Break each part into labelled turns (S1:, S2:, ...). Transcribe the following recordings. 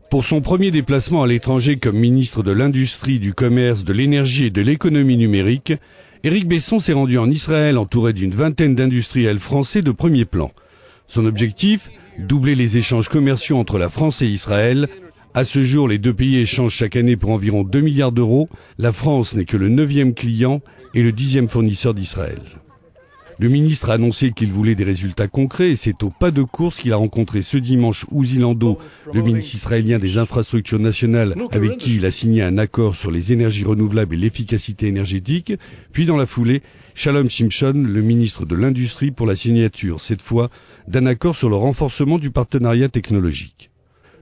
S1: Pour son premier déplacement à l'étranger comme ministre de l'Industrie, du Commerce, de l'Énergie et de l'Économie numérique, Éric Besson s'est rendu en Israël entouré d'une vingtaine d'industriels français de premier plan. Son objectif, doubler les échanges commerciaux entre la France et Israël. À ce jour, les deux pays échangent chaque année pour environ 2 milliards d'euros. La France n'est que le 9e client et le 10e fournisseur d'Israël. Le ministre a annoncé qu'il voulait des résultats concrets et c'est au pas de course qu'il a rencontré ce dimanche Uzi Lando, le ministre israélien des infrastructures nationales, avec qui il a signé un accord sur les énergies renouvelables et l'efficacité énergétique. Puis dans la foulée, Shalom Shimshon, le ministre de l'Industrie, pour la signature, cette fois, d'un accord sur le renforcement du partenariat technologique.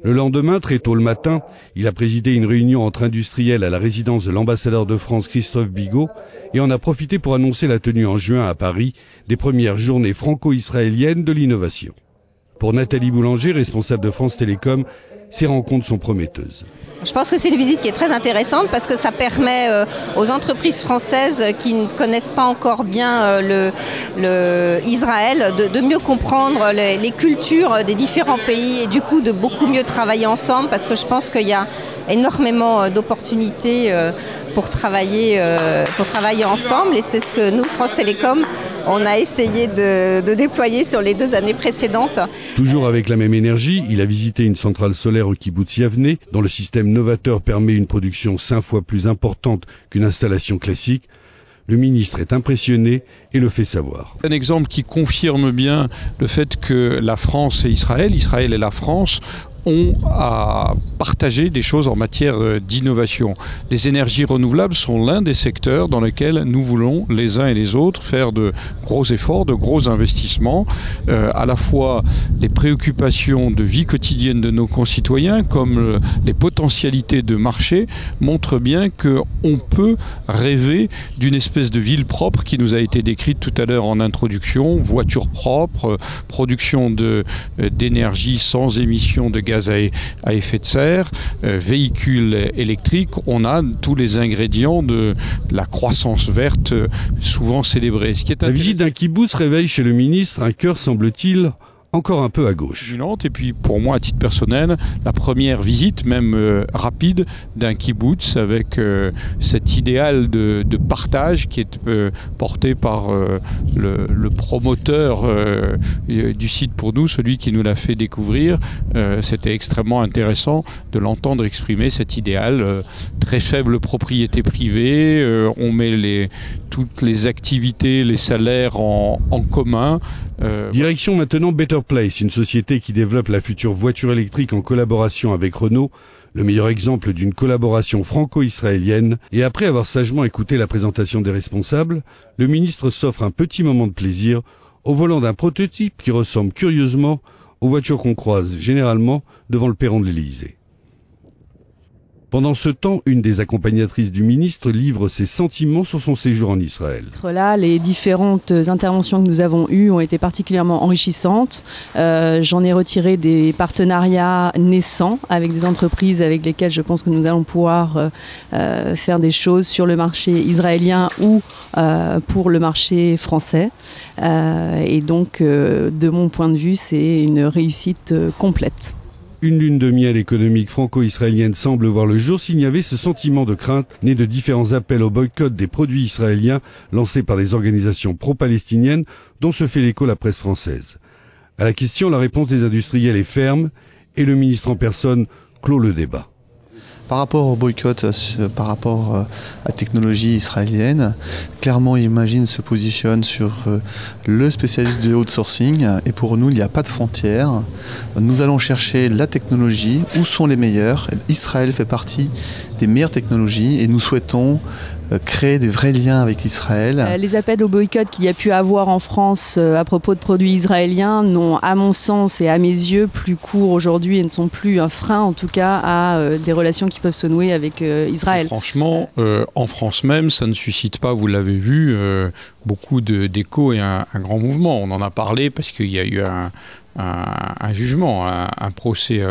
S1: Le lendemain, très tôt le matin, il a présidé une réunion entre industriels à la résidence de l'ambassadeur de France Christophe Bigot et en a profité pour annoncer la tenue en juin à Paris des premières journées franco-israéliennes de l'innovation. Pour Nathalie Boulanger, responsable de France Télécom, ces rencontres sont prometteuses.
S2: Je pense que c'est une visite qui est très intéressante parce que ça permet aux entreprises françaises qui ne connaissent pas encore bien Israël de mieux comprendre les cultures des différents pays et du coup de beaucoup mieux travailler ensemble parce que je pense qu'il y a énormément d'opportunités pour travailler ensemble et c'est ce que nous, France Télécom, on a essayé de déployer sur les 2 années précédentes.
S1: Toujours avec la même énergie, il a visité une centrale solaire au kibbutz Yavne, dont le système novateur permet une production 5 fois plus importante qu'une installation classique. Le ministre est impressionné et le fait savoir.
S3: Un exemple qui confirme bien le fait que la France et Israël et la France ont à partager des choses en matière d'innovation. Les énergies renouvelables sont l'un des secteurs dans lesquels nous voulons les uns et les autres faire de gros efforts, de gros investissements, à la fois les préoccupations de vie quotidienne de nos concitoyens comme les potentialités de marché montrent bien qu'on peut rêver d'une espèce de ville propre qui nous a été décrite tout à l'heure en introduction, voiture propre, production d'énergie sans émission de gaz à effet de serre, véhicules électriques, on a tous les ingrédients de la croissance verte souvent célébrée.
S1: La visite d'un kibbutz réveille chez le ministre un cœur, semble-t-il, encore un peu à gauche.
S3: Et puis pour moi, à titre personnel, la première visite, même rapide, d'un kibbutz avec cet idéal de partage qui est porté par le promoteur du site pour nous, celui qui nous l'a fait découvrir. C'était extrêmement intéressant de l'entendre exprimer cet idéal. Très faible propriété privée, on met toutes les activités, les salaires en commun.
S1: Direction maintenant Better Place, une société qui développe la future voiture électrique en collaboration avec Renault, le meilleur exemple d'une collaboration franco-israélienne. Et après avoir sagement écouté la présentation des responsables, le ministre s'offre un petit moment de plaisir au volant d'un prototype qui ressemble curieusement aux voitures qu'on croise généralement devant le perron de l'Élysée. Pendant ce temps, une des accompagnatrices du ministre livre ses sentiments sur son séjour en Israël.
S4: Là, les différentes interventions que nous avons eues ont été particulièrement enrichissantes. J'en ai retiré des partenariats naissants avec des entreprises avec lesquelles je pense que nous allons pouvoir faire des choses sur le marché israélien ou pour le marché français. Et donc, de mon point de vue, c'est une réussite complète.
S1: Une lune de miel économique franco-israélienne semble voir le jour s'il n'y avait ce sentiment de crainte né de différents appels au boycott des produits israéliens lancés par des organisations pro-palestiniennes dont se fait l'écho la presse française. À la question, la réponse des industriels est ferme et le ministre en personne clôt le débat.
S5: Par rapport au boycott, par rapport à la technologie israélienne, clairement Imagine se positionne sur le spécialiste de outsourcing et pour nous il n'y a pas de frontières. Nous allons chercher la technologie, où sont les meilleurs. Israël fait partie des meilleures technologies et nous souhaitons créer des vrais liens avec Israël.
S4: Les appels au boycott qu'il y a pu avoir en France à propos de produits israéliens n'ont, à mon sens et à mes yeux, plus cours aujourd'hui et ne sont plus un frein, en tout cas, à des relations qui peuvent se nouer avec Israël.
S3: Franchement, en France même, ça ne suscite pas, vous l'avez vu, beaucoup d'écho et un grand mouvement. On en a parlé parce qu'il y a eu un jugement, un procès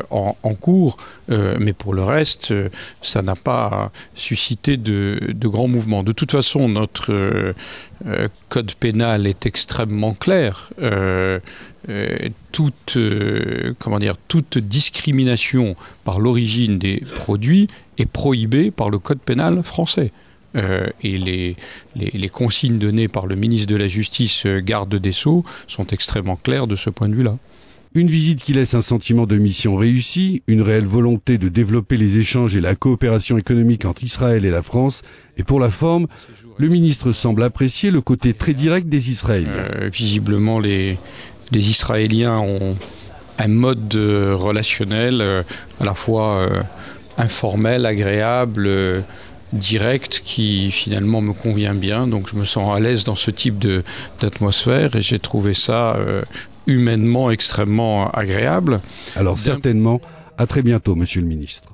S3: en cours, mais pour le reste, ça n'a pas suscité de grands mouvements. De toute façon, notre code pénal est extrêmement clair. Toute discrimination par l'origine des produits est prohibée par le code pénal français. Et les consignes données par le ministre de la Justice, garde des Sceaux, sont extrêmement claires de ce point de vue-là.
S1: Une visite qui laisse un sentiment de mission réussie, une réelle volonté de développer les échanges et la coopération économique entre Israël et la France. Et pour la forme, le ministre semble apprécier le côté très direct des Israéliens.
S3: Visiblement, les Israéliens ont un mode relationnel à la fois informel, agréable, direct, qui finalement me convient bien. Donc je me sens à l'aise dans ce type d'atmosphère et j'ai trouvé ça humainement extrêmement agréable.
S1: Alors certainement, à très bientôt, Monsieur le Ministre.